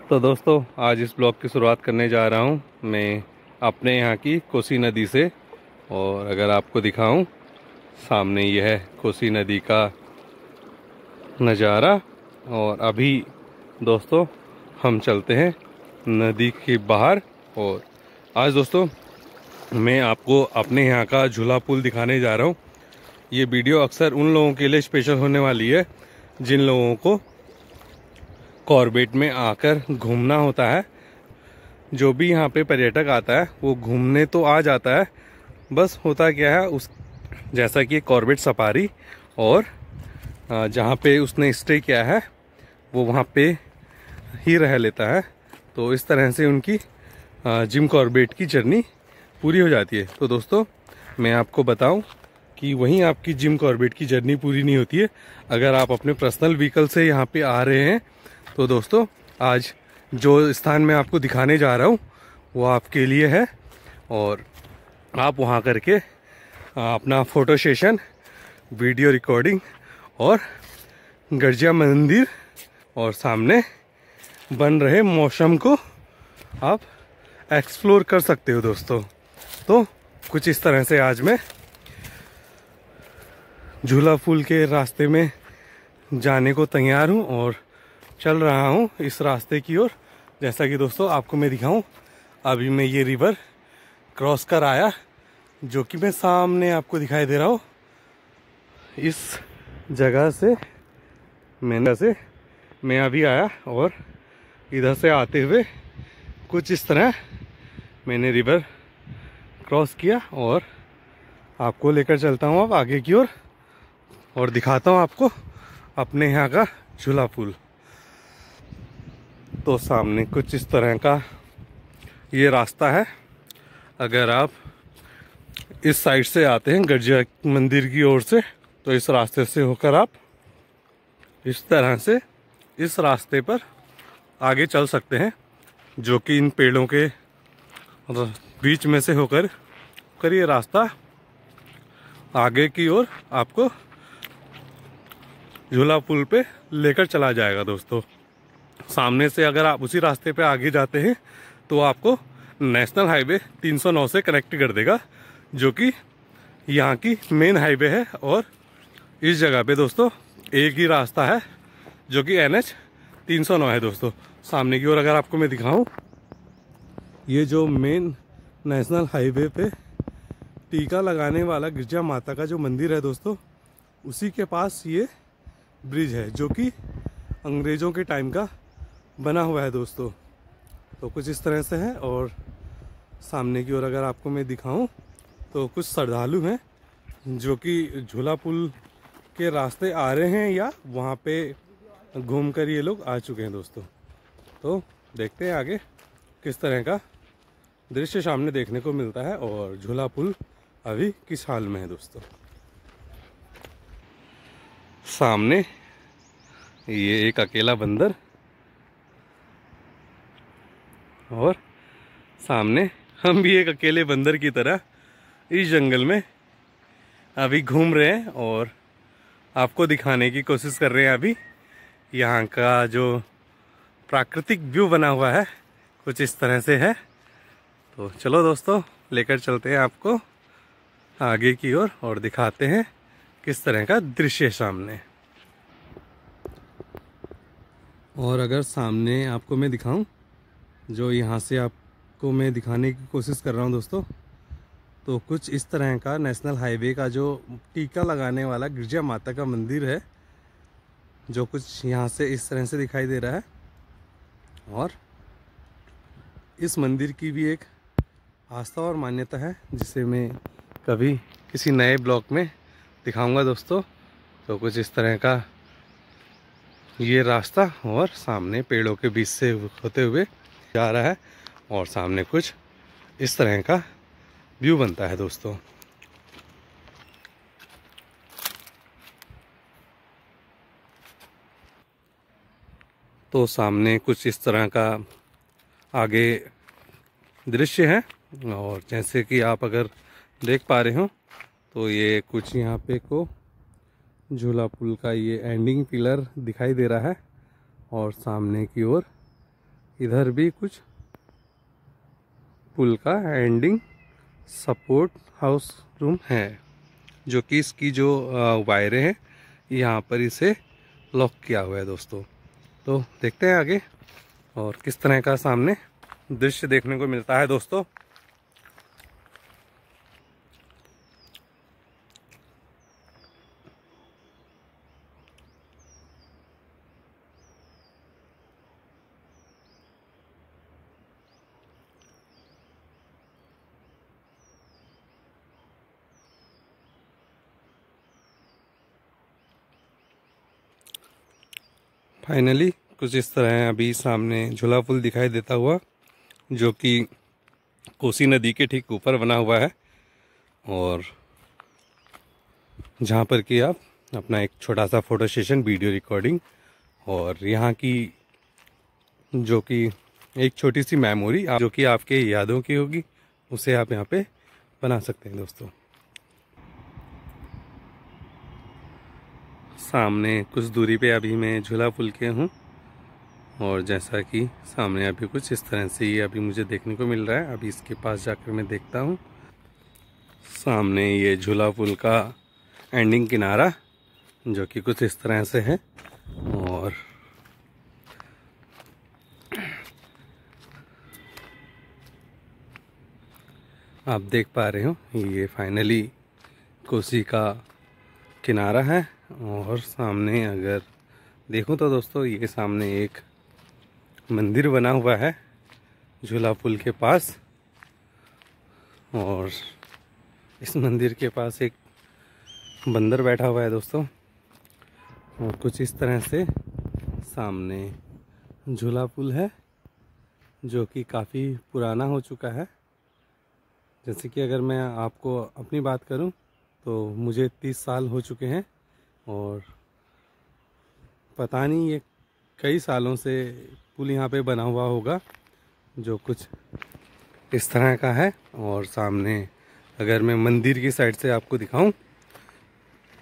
तो दोस्तों आज इस ब्लॉग की शुरुआत करने जा रहा हूँ मैं अपने यहाँ की कोसी नदी से। और अगर आपको दिखाऊं सामने यह है कोसी नदी का नज़ारा। और अभी दोस्तों हम चलते हैं नदी के बाहर। और आज दोस्तों मैं आपको अपने यहाँ का झूला पुल दिखाने जा रहा हूँ। ये वीडियो अक्सर उन लोगों के लिए स्पेशल होने वाली है जिन लोगों को कॉर्बेट में आकर घूमना होता है। जो भी यहाँ पे पर्यटक आता है वो घूमने तो आ जाता है, बस होता क्या है उस जैसा कि कॉर्बेट सफारी और जहाँ पे उसने स्टे किया है वो वहाँ पे ही रह लेता है। तो इस तरह से उनकी जिम कॉर्बेट की जर्नी पूरी हो जाती है। तो दोस्तों मैं आपको बताऊं कि वहीं आपकी जिम कॉर्बेट की जर्नी पूरी नहीं होती है। अगर आप अपने पर्सनल व्हीकल से यहाँ पे आ रहे हैं तो दोस्तों आज जो स्थान मैं आपको दिखाने जा रहा हूँ वो आपके लिए है। और आप वहाँ करके अपना फोटो सेशन, वीडियो रिकॉर्डिंग और गर्जिया मंदिर और सामने बन रहे मौसम को आप एक्सप्लोर कर सकते हो दोस्तों। तो कुछ इस तरह से आज मैं झूला पुल के रास्ते में जाने को तैयार हूँ और चल रहा हूँ इस रास्ते की ओर। जैसा कि दोस्तों आपको मैं दिखाऊं, अभी मैं ये रिवर क्रॉस कर आया जो कि मैं सामने आपको दिखाई दे रहा हूँ। इस जगह से मैं अभी आया और इधर से आते हुए कुछ इस तरह मैंने रिवर क्रॉस किया और आपको लेकर चलता हूँ अब आगे की ओर और दिखाता हूँ आपको अपने यहाँ का झूला पुल। तो सामने कुछ इस तरह का ये रास्ता है। अगर आप इस साइड से आते हैं गर्जिया मंदिर की ओर से तो इस रास्ते से होकर आप इस तरह से इस रास्ते पर आगे चल सकते हैं, जो कि इन पेड़ों के बीच में से होकर ये रास्ता आगे की ओर आपको झूला पुल पे लेकर चला जाएगा दोस्तों। सामने से अगर आप उसी रास्ते पे आगे जाते हैं तो आपको नेशनल हाईवे 309 से कनेक्ट कर देगा, जो कि यहाँ की मेन हाईवे है। और इस जगह पे दोस्तों एक ही रास्ता है जो कि NH 309 है दोस्तों। सामने की ओर अगर आपको मैं दिखाऊं, ये जो मेन नेशनल हाईवे पे टीका लगाने वाला गिरजा माता का जो मंदिर है दोस्तों, उसी के पास ये ब्रिज है जो कि अंग्रेज़ों के टाइम का बना हुआ है दोस्तों। तो कुछ इस तरह से है। और सामने की ओर अगर आपको मैं दिखाऊं तो कुछ श्रद्धालु हैं जो कि झूला पुल के रास्ते आ रहे हैं या वहाँ पे घूमकर ये लोग आ चुके हैं दोस्तों। तो देखते हैं आगे किस तरह का दृश्य सामने देखने को मिलता है और झूला पुल अभी किस हाल में है दोस्तों। सामने ये एक अकेला बंदर और सामने हम भी एक अकेले बंदर की तरह इस जंगल में अभी घूम रहे हैं और आपको दिखाने की कोशिश कर रहे हैं अभी यहाँ का जो प्राकृतिक व्यू बना हुआ है कुछ इस तरह से है। तो चलो दोस्तों लेकर चलते हैं आपको आगे की ओर और दिखाते हैं किस तरह का दृश्य है सामने। और अगर सामने आपको मैं दिखाऊं, जो यहाँ से आपको मैं दिखाने की कोशिश कर रहा हूँ दोस्तों, तो कुछ इस तरह का नेशनल हाईवे का जो टीका लगाने वाला गिरजा माता का मंदिर है, जो कुछ यहाँ से इस तरह से दिखाई दे रहा है। और इस मंदिर की भी एक आस्था और मान्यता है जिसे मैं कभी किसी नए ब्लॉग में दिखाऊंगा दोस्तों। तो कुछ इस तरह का ये रास्ता और सामने पेड़ों के बीच से होते हुए जा रहा है और सामने कुछ इस तरह का व्यू बनता है दोस्तों। तो सामने कुछ इस तरह का आगे दृश्य है और जैसे कि आप अगर देख पा रहे हो तो ये कुछ यहाँ पे को झूला पुल का ये एंडिंग पिलर दिखाई दे रहा है और सामने की ओर इधर भी कुछ पुल का एंडिंग सपोर्ट हाउस रूम है, जो कि इसकी जो वायरें हैं यहाँ पर इसे लॉक किया हुआ है दोस्तों। तो देखते हैं आगे और किस तरह का सामने दृश्य देखने को मिलता है दोस्तों। फाइनली कुछ इस तरह है अभी सामने झूला पुल दिखाई देता हुआ, जो कि कोसी नदी के ठीक ऊपर बना हुआ है, और जहाँ पर कि आप अपना एक छोटा सा फोटो सेशन, वीडियो रिकॉर्डिंग और यहाँ की जो कि एक छोटी सी मेमोरी जो कि आपके यादों की होगी, उसे आप यहाँ पे बना सकते हैं दोस्तों। सामने कुछ दूरी पे अभी मैं झूला पुल के हूँ, और जैसा कि सामने अभी कुछ इस तरह से ये अभी मुझे देखने को मिल रहा है। अभी इसके पास जाकर मैं देखता हूँ। सामने ये झूला पुल का एंडिंग किनारा जो कि कुछ इस तरह से है, और आप देख पा रहे हो ये फाइनली कोसी का किनारा है। और सामने अगर देखूं तो दोस्तों ये सामने एक मंदिर बना हुआ है झूला पुल के पास, और इस मंदिर के पास एक बंदर बैठा हुआ है दोस्तों। और कुछ इस तरह से सामने झूला पुल है जो कि काफ़ी पुराना हो चुका है। जैसे कि अगर मैं आपको अपनी बात करूं तो मुझे 30 साल हो चुके हैं, और पता नहीं ये कई सालों से पुल यहाँ पे बना हुआ होगा, जो कुछ इस तरह का है। और सामने अगर मैं मंदिर की साइड से आपको दिखाऊं,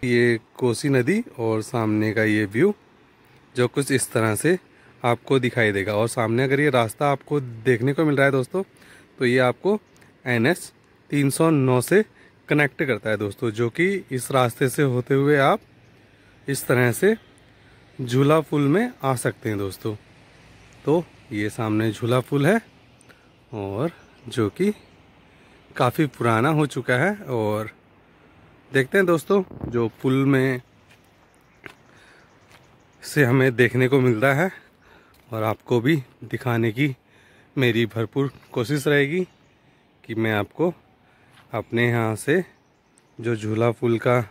ये कोसी नदी और सामने का ये व्यू जो कुछ इस तरह से आपको दिखाई देगा। और सामने अगर ये रास्ता आपको देखने को मिल रहा है दोस्तों, तो ये आपको NH 309 से कनेक्ट करता है दोस्तों, जो कि इस रास्ते से होते हुए आप इस तरह से झूला पुल में आ सकते हैं दोस्तों। तो ये सामने झूला पुल है, और जो कि काफ़ी पुराना हो चुका है। और देखते हैं दोस्तों जो पुल में से हमें देखने को मिलता है, और आपको भी दिखाने की मेरी भरपूर कोशिश रहेगी कि मैं आपको अपने यहाँ से जो झूला पुल का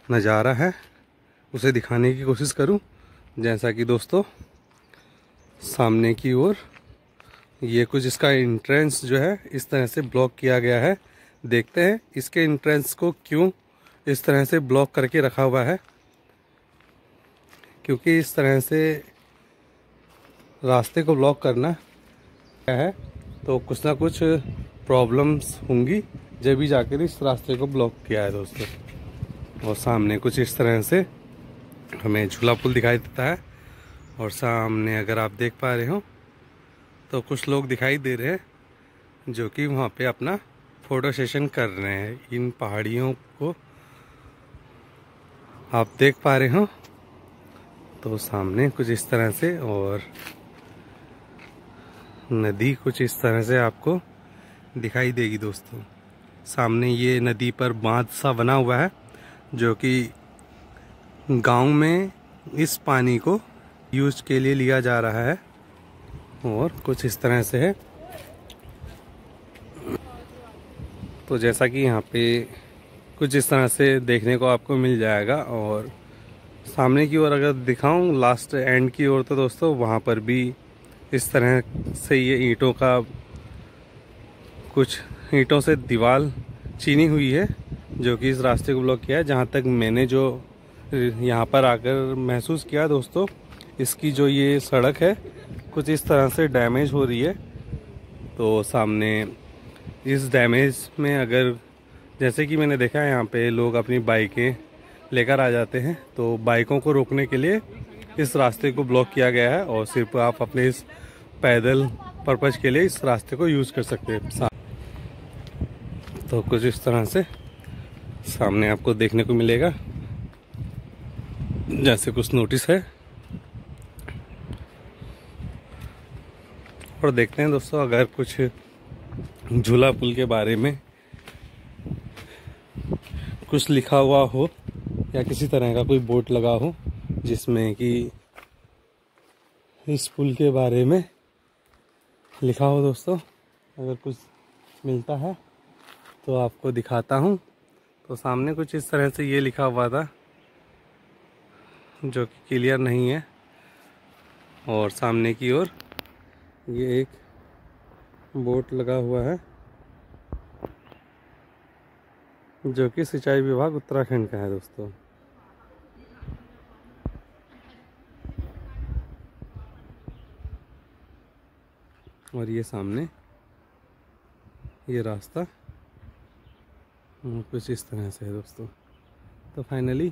नज़ारा है उसे दिखाने की कोशिश करूं। जैसा कि दोस्तों सामने की ओर ये कुछ इसका एंट्रेंस जो है इस तरह से ब्लॉक किया गया है। देखते हैं इसके एंट्रेंस को क्यों इस तरह से ब्लॉक करके रखा हुआ है, क्योंकि इस तरह से रास्ते को ब्लॉक करना है तो कुछ ना कुछ प्रॉब्लम्स होंगी, जब भी जाकर इस रास्ते को ब्लॉक किया है दोस्तों। और सामने कुछ इस तरह से हमें झूला पुल दिखाई देता है, और सामने अगर आप देख पा रहे हो तो कुछ लोग दिखाई दे रहे हैं जो कि वहाँ पे अपना फोटो सेशन कर रहे हैं। इन पहाड़ियों को आप देख पा रहे हो तो सामने कुछ इस तरह से, और नदी कुछ इस तरह से आपको दिखाई देगी दोस्तों। सामने ये नदी पर बांध सा बना हुआ है, जो कि गांव में इस पानी को यूज के लिए लिया जा रहा है, और कुछ इस तरह से है। तो जैसा कि यहाँ पे कुछ इस तरह से देखने को आपको मिल जाएगा। और सामने की ओर अगर दिखाऊं लास्ट एंड की ओर, तो दोस्तों वहाँ पर भी इस तरह से ये कुछ ईंटों से दीवार चीनी हुई है, जो कि इस रास्ते को ब्लॉक किया है। जहाँ तक मैंने जो यहाँ पर आकर महसूस किया दोस्तों, इसकी जो ये सड़क है कुछ इस तरह से डैमेज हो रही है। तो सामने इस डैमेज में अगर जैसे कि मैंने देखा है यहाँ पे लोग अपनी बाइकें लेकर आ जाते हैं, तो बाइकों को रोकने के लिए इस रास्ते को ब्लॉक किया गया है और सिर्फ आप अपने इस पैदल पर्पज के लिए इस रास्ते को यूज़ कर सकते हैं। तो कुछ इस तरह से सामने आपको देखने को मिलेगा, जैसे कुछ नोटिस है। और देखते हैं दोस्तों, अगर कुछ झूला पुल के बारे में कुछ लिखा हुआ हो या किसी तरह का कोई बोर्ड लगा हो जिसमें कि इस पुल के बारे में लिखा हो दोस्तों, अगर कुछ मिलता है तो आपको दिखाता हूँ। तो सामने कुछ इस तरह से ये लिखा हुआ था जो कि क्लियर नहीं है, और सामने की ओर ये एक बोर्ड लगा हुआ है जो कि सिंचाई विभाग उत्तराखंड का है दोस्तों। और ये सामने ये रास्ता कुछ इस तरह से है दोस्तों। तो फाइनली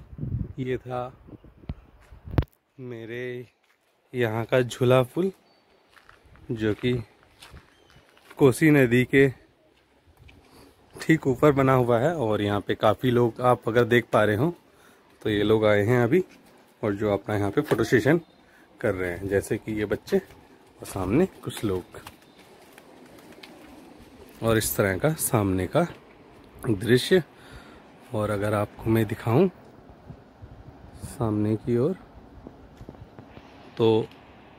ये था मेरे यहाँ का झूला पुल जो कि कोसी नदी के ठीक ऊपर बना हुआ है। और यहाँ पे काफ़ी लोग आप अगर देख पा रहे हो तो ये लोग आए हैं अभी, और जो अपना यहाँ पे फोटो सेशन कर रहे हैं, जैसे कि ये बच्चे और सामने कुछ लोग। और इस तरह का सामने का दृश्य। और अगर आपको मैं दिखाऊं सामने की ओर, तो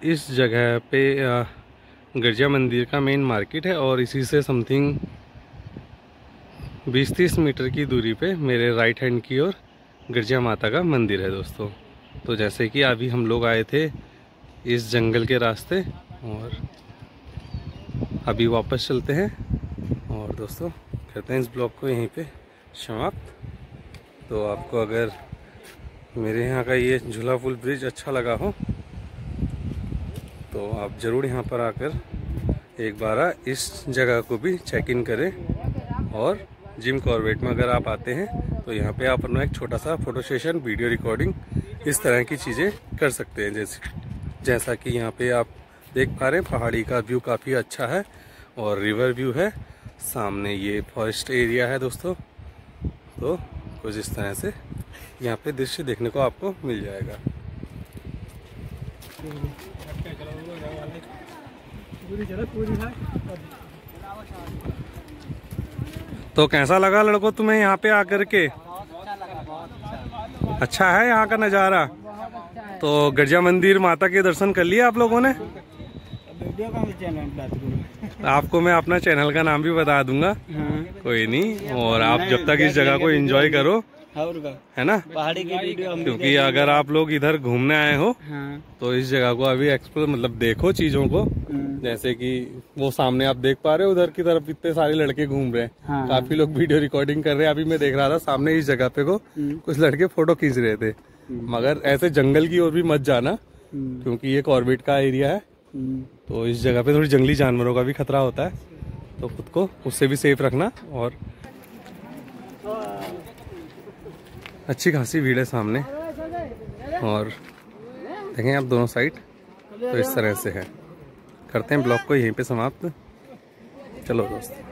इस जगह पे गिरजा मंदिर का मेन मार्केट है, और इसी से समथिंग 20-30 मीटर की दूरी पे मेरे राइट हैंड की ओर गिरजा माता का मंदिर है दोस्तों। तो जैसे कि अभी हम लोग आए थे इस जंगल के रास्ते, और अभी वापस चलते हैं और दोस्तों करते हैं इस ब्लॉग को यहीं पे समाप्त। तो आपको अगर मेरे यहाँ का ये झूला पुल ब्रिज अच्छा लगा हो तो आप ज़रूर यहाँ पर आकर एक बार इस जगह को भी चेक इन करें। और जिम कॉर्बेट में अगर आप आते हैं तो यहाँ पे आप अपना एक छोटा सा फोटो सेशन, वीडियो रिकॉर्डिंग, इस तरह की चीज़ें कर सकते हैं। जैसा कि यहाँ पे आप देख पा रहे हैं, पहाड़ी का व्यू काफ़ी अच्छा है और रिवर व्यू है। सामने ये फॉरेस्ट एरिया है दोस्तों। तो कुछ इस तरह से यहाँ पे दृश्य देखने को आपको मिल जाएगा। तो कैसा लगा लड़कों तुम्हें यहाँ पे आकर के? अच्छा है यहाँ का नज़ारा। तो गिरजा मंदिर माता के दर्शन कर लिए आप लोगों ने? आपको मैं अपना चैनल का नाम भी बता दूंगा। कोई नहीं। और आप जब तक इस जगह को एंजॉय करो, है ना, पहाड़ी की वीडियो, क्योंकि अगर आप लोग इधर घूमने आए हो तो इस जगह को अभी एक्सप्लोर मतलब देखो चीजों को। जैसे कि वो सामने आप देख पा रहे हो, उधर की तरफ इतने सारे लड़के घूम रहे हैं। काफी लोग वीडियो रिकॉर्डिंग कर रहे हैं। अभी मैं देख रहा था सामने इस जगह पे को कुछ लड़के फोटो खींच रहे थे। मगर ऐसे जंगल की ओर भी मत जाना क्योंकि ये कॉर्बेट का एरिया है। तो इस जगह पे थोड़ी जंगली जानवरों का भी खतरा होता है, तो खुद को उससे भी सेफ रखना। और अच्छी खासी भीड़ है सामने, और देखें आप दोनों साइड। तो इस तरह से है। करते हैं ब्लॉग को यहीं पे समाप्त। चलो दोस्त।